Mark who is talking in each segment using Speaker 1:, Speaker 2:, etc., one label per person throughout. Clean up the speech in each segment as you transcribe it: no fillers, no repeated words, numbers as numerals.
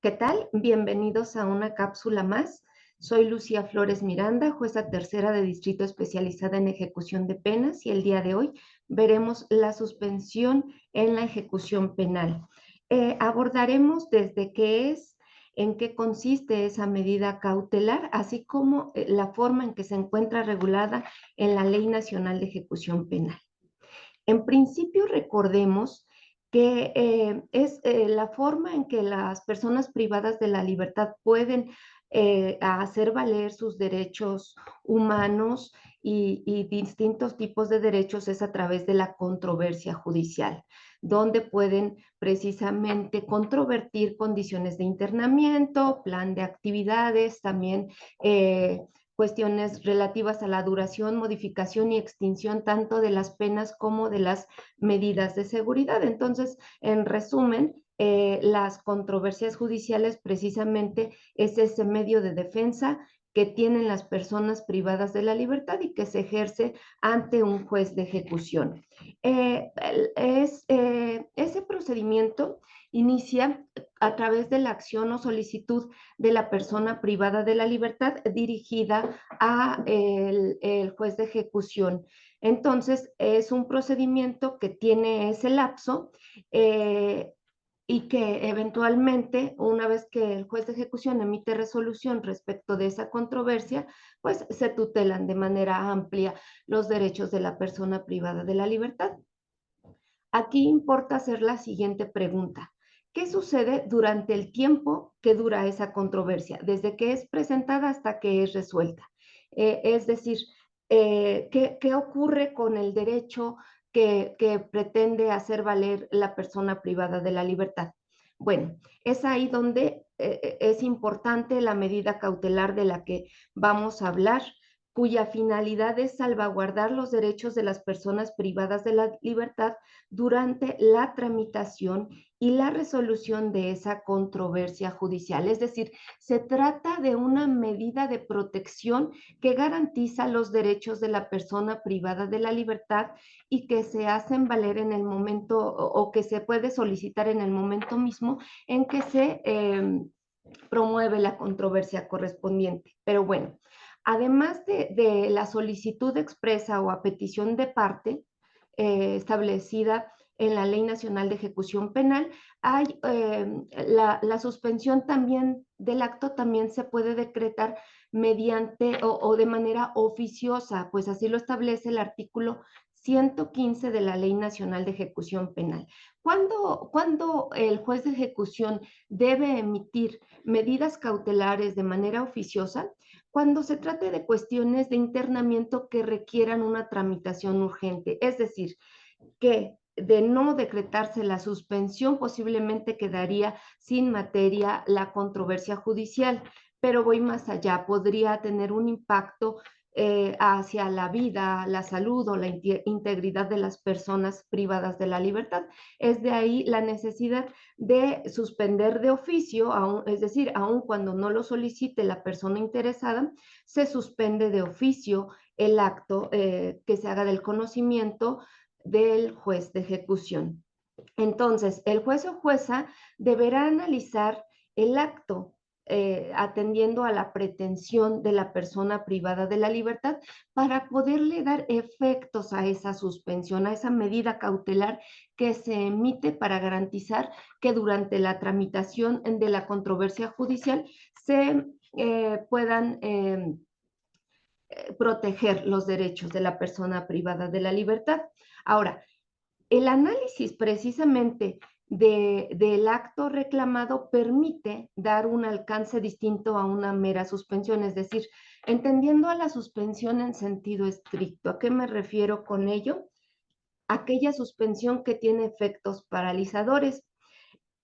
Speaker 1: ¿Qué tal? Bienvenidos a una cápsula más. Soy Lucía Flores Miranda, jueza tercera de distrito especializada en ejecución de penas y el día de hoy veremos la suspensión en la ejecución penal. Abordaremos desde qué es, en qué consiste esa medida cautelar, así como la forma en que se encuentra regulada en la Ley Nacional de Ejecución Penal. En principio, recordemos que es la forma en que las personas privadas de la libertad pueden hacer valer sus derechos humanos y distintos tipos de derechos es a través de la controversia judicial, donde pueden precisamente controvertir condiciones de internamiento, plan de actividades, también cuestiones relativas a la duración, modificación y extinción tanto de las penas como de las medidas de seguridad. Entonces, en resumen, las controversias judiciales precisamente es ese medio de defensa que tienen las personas privadas de la libertad y que se ejerce ante un juez de ejecución. Ese procedimiento inicia a través de la acción o solicitud de la persona privada de la libertad dirigida a el juez de ejecución. Entonces, es un procedimiento que tiene ese lapso y que eventualmente, una vez que el juez de ejecución emite resolución respecto de esa controversia, pues se tutelan de manera amplia los derechos de la persona privada de la libertad. Aquí importa hacer la siguiente pregunta. ¿Qué sucede durante el tiempo que dura esa controversia, desde que es presentada hasta que es resuelta? Es decir, ¿qué ocurre con el derecho que pretende hacer valer la persona privada de la libertad? Bueno, es ahí donde es importante la medida cautelar de la que vamos a hablar, cuya finalidad es salvaguardar los derechos de las personas privadas de la libertad durante la tramitación y la resolución de esa controversia judicial. Es decir, se trata de una medida de protección que garantiza los derechos de la persona privada de la libertad y que se hacen valer en el momento o que se puede solicitar en el momento mismo en que se promueve la controversia correspondiente. Pero bueno, además de la solicitud expresa o a petición de parte establecida en la Ley Nacional de Ejecución Penal, hay la suspensión también del acto también se puede decretar mediante o de manera oficiosa, pues así lo establece el artículo 115 de la Ley Nacional de Ejecución Penal. ¿Cuándo el juez de ejecución debe emitir medidas cautelares de manera oficiosa? Cuando se trate de cuestiones de internamiento que requieran una tramitación urgente, es decir, que de no decretarse la suspensión posiblemente quedaría sin materia la controversia judicial, pero voy más allá, podría tener un impacto hacia la vida, la salud o la integridad de las personas privadas de la libertad. Es de ahí la necesidad de suspender de oficio, es decir, aun cuando no lo solicite la persona interesada, se suspende de oficio el acto que se haga del conocimiento del juez de ejecución. Entonces, el juez o jueza deberá analizar el acto atendiendo a la pretensión de la persona privada de la libertad para poderle dar efectos a esa suspensión, a esa medida cautelar que se emite para garantizar que durante la tramitación de la controversia judicial se puedan proteger los derechos de la persona privada de la libertad. Ahora, el análisis precisamente del acto reclamado permite dar un alcance distinto a una mera suspensión, es decir, entendiendo a la suspensión en sentido estricto. ¿A qué me refiero con ello? Aquella suspensión que tiene efectos paralizadores.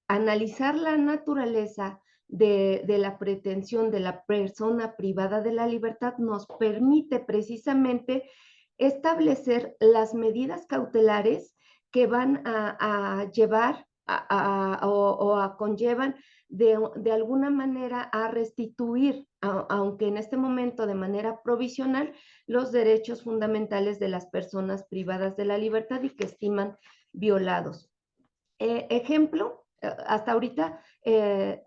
Speaker 1: Analizar la naturaleza de la pretensión de la persona privada de la libertad nos permite precisamente establecer las medidas cautelares que van a llevar o conllevan de alguna manera a restituir, aunque en este momento de manera provisional, los derechos fundamentales de las personas privadas de la libertad y que estiman violados. Ejemplo, hasta ahorita,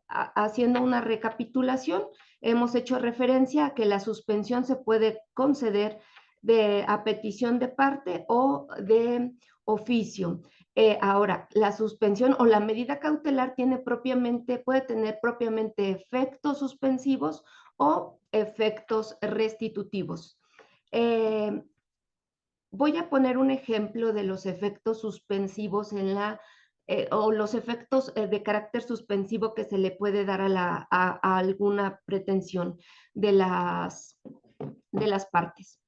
Speaker 1: haciendo una recapitulación, hemos hecho referencia a que la suspensión se puede conceder a petición de parte o de oficio. Ahora, la suspensión o la medida cautelar puede tener propiamente efectos suspensivos o efectos restitutivos. Voy a poner un ejemplo de los efectos suspensivos o los efectos de carácter suspensivo que se le puede dar a alguna pretensión de las partes,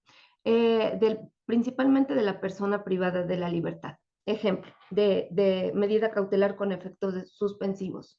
Speaker 1: principalmente de la persona privada de la libertad. Ejemplo de medida cautelar con efectos suspensivos.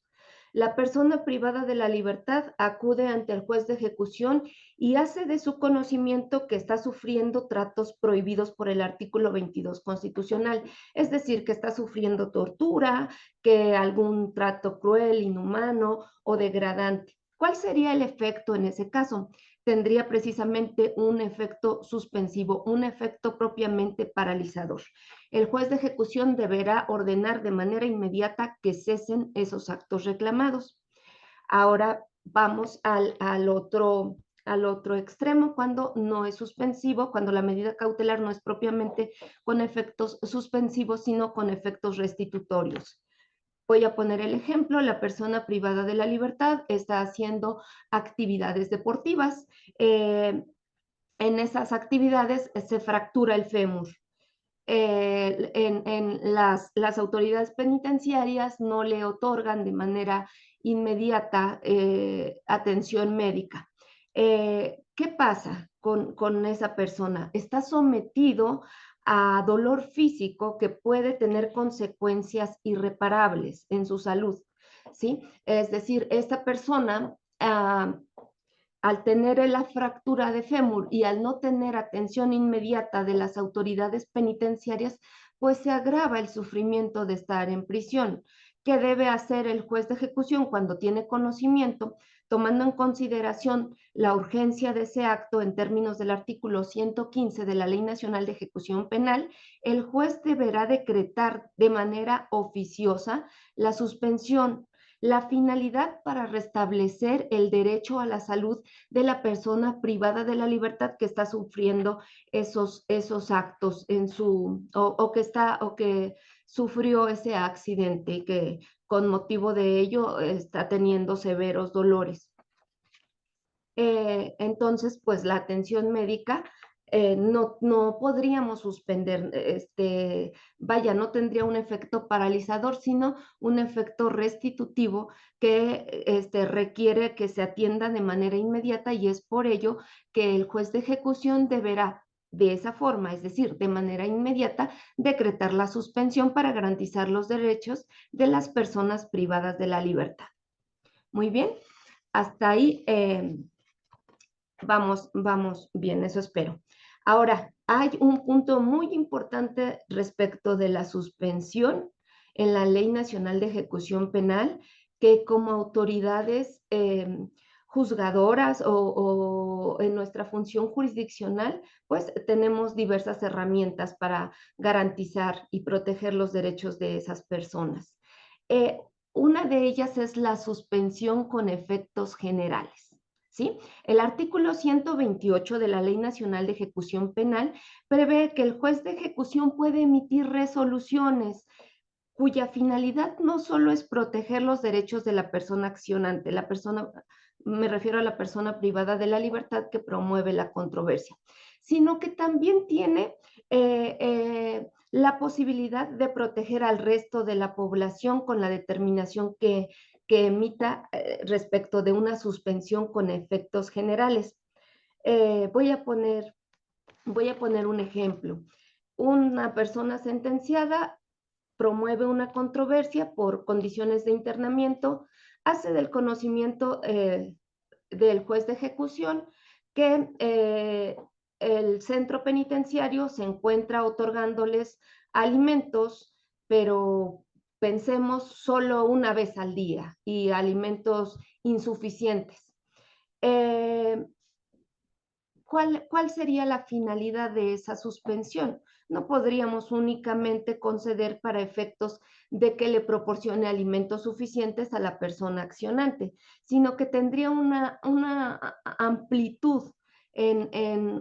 Speaker 1: La persona privada de la libertad acude ante el juez de ejecución y hace de su conocimiento que está sufriendo tratos prohibidos por el artículo 22 constitucional, es decir, que está sufriendo tortura, que algún trato cruel, inhumano o degradante. ¿Cuál sería el efecto en ese caso? Tendría precisamente un efecto suspensivo, un efecto propiamente paralizador. El juez de ejecución deberá ordenar de manera inmediata que cesen esos actos reclamados. Ahora vamos al otro extremo, cuando no es suspensivo, cuando la medida cautelar no es propiamente con efectos suspensivos, sino con efectos restitutorios. Voy a poner el ejemplo: la persona privada de la libertad está haciendo actividades deportivas. En esas actividades se fractura el fémur. Las autoridades penitenciarias no le otorgan de manera inmediata atención médica. ¿Qué pasa con esa persona? Está sometido a dolor físico que puede tener consecuencias irreparables en su salud, ¿sí? Es decir, esta persona, al tener la fractura de fémur y al no tener atención inmediata de las autoridades penitenciarias, pues se agrava el sufrimiento de estar en prisión. ¿Qué debe hacer el juez de ejecución cuando tiene conocimiento? Tomando en consideración la urgencia de ese acto en términos del artículo 115 de la Ley Nacional de Ejecución Penal, el juez deberá decretar de manera oficiosa la suspensión, la finalidad para restablecer el derecho a la salud de la persona privada de la libertad que está sufriendo esos actos o que sufrió ese accidente y que con motivo de ello está teniendo severos dolores. Entonces, pues la atención médica no podríamos suspender, no tendría un efecto paralizador, sino un efecto restitutivo que requiere que se atienda de manera inmediata, y es por ello que el juez de ejecución deberá de esa forma, es decir, de manera inmediata, decretar la suspensión para garantizar los derechos de las personas privadas de la libertad. Muy bien, hasta ahí vamos bien, eso espero. Ahora, hay un punto muy importante respecto de la suspensión en la Ley Nacional de Ejecución Penal, que como autoridades juzgadoras o en nuestra función jurisdiccional, pues tenemos diversas herramientas para garantizar y proteger los derechos de esas personas. Una de ellas es la suspensión con efectos generales. ¿Sí? El artículo 128 de la Ley Nacional de Ejecución Penal prevé que el juez de ejecución puede emitir resoluciones cuya finalidad no solo es proteger los derechos de la persona accionante, me refiero a la persona privada de la libertad que promueve la controversia, sino que también tiene la posibilidad de proteger al resto de la población con la determinación que emita respecto de una suspensión con efectos generales. Voy a poner un ejemplo. Una persona sentenciada promueve una controversia por condiciones de internamiento, hace del conocimiento del juez de ejecución que el centro penitenciario se encuentra otorgándoles alimentos, pero pensemos solo una vez al día, y alimentos insuficientes. ¿Cuál sería la finalidad de esa suspensión? no podríamos únicamente conceder para efectos de que le proporcione alimentos suficientes a la persona accionante, sino que tendría una amplitud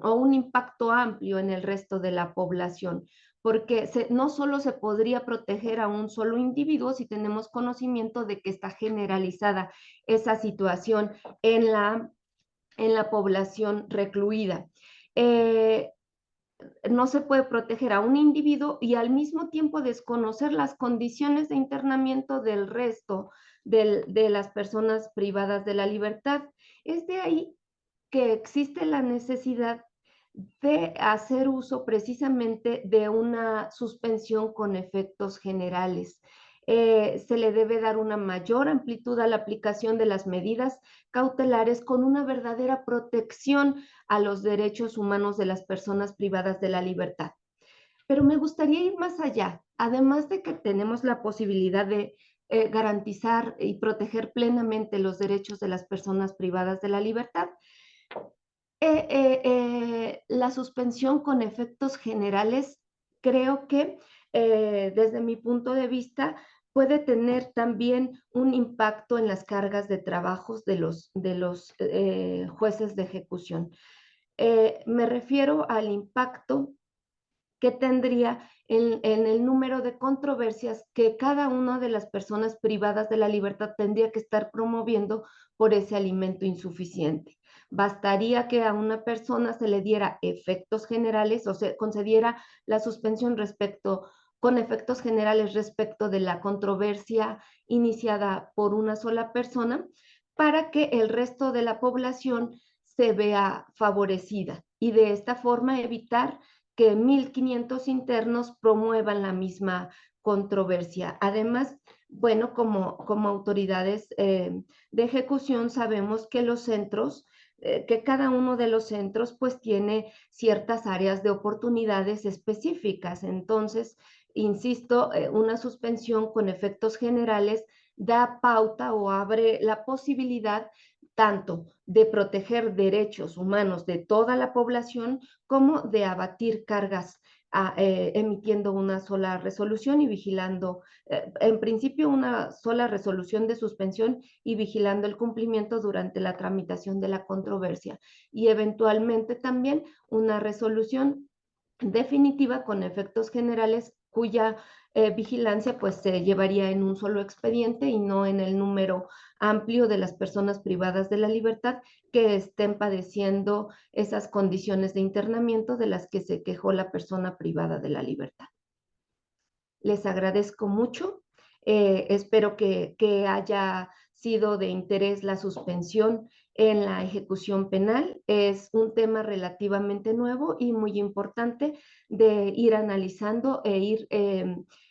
Speaker 1: o un impacto amplio en el resto de la población, porque no solo se podría proteger a un solo individuo si tenemos conocimiento de que está generalizada esa situación en la población recluida. No se puede proteger a un individuo y al mismo tiempo desconocer las condiciones de internamiento del resto de las personas privadas de la libertad. Es de ahí que existe la necesidad de hacer uso precisamente de una suspensión con efectos generales. Se le debe dar una mayor amplitud a la aplicación de las medidas cautelares con una verdadera protección a los derechos humanos de las personas privadas de la libertad. Pero me gustaría ir más allá. Además de que tenemos la posibilidad de garantizar y proteger plenamente los derechos de las personas privadas de la libertad, la suspensión con efectos generales, creo que desde mi punto de vista puede tener también un impacto en las cargas de trabajos de los jueces de ejecución. Me refiero al impacto que tendría en el número de controversias que cada una de las personas privadas de la libertad tendría que estar promoviendo por ese alimento insuficiente. Bastaría que a una persona se le diera efectos generales o se concediera la suspensión con efectos generales respecto de la controversia iniciada por una sola persona para que el resto de la población se vea favorecida y de esta forma evitar que 1.500 internos promuevan la misma controversia. Además, bueno, como autoridades de ejecución sabemos que los centros, que cada uno de los centros pues tiene ciertas áreas de oportunidades específicas. Entonces, insisto, una suspensión con efectos generales da pauta o abre la posibilidad tanto de proteger derechos humanos de toda la población como de abatir cargas emitiendo una sola resolución y vigilando, en principio una sola resolución de suspensión y vigilando el cumplimiento durante la tramitación de la controversia y eventualmente también una resolución definitiva con efectos generales cuya vigilancia pues se llevaría en un solo expediente y no en el número amplio de las personas privadas de la libertad que estén padeciendo esas condiciones de internamiento de las que se quejó la persona privada de la libertad. Les agradezco mucho. Espero que haya sido de interés la suspensión en la ejecución penal. Es un tema relativamente nuevo y muy importante de ir analizando e ir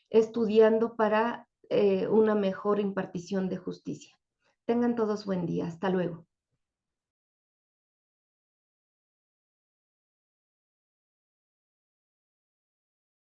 Speaker 1: estudiando para una mejor impartición de justicia. Tengan todos buen día. Hasta luego.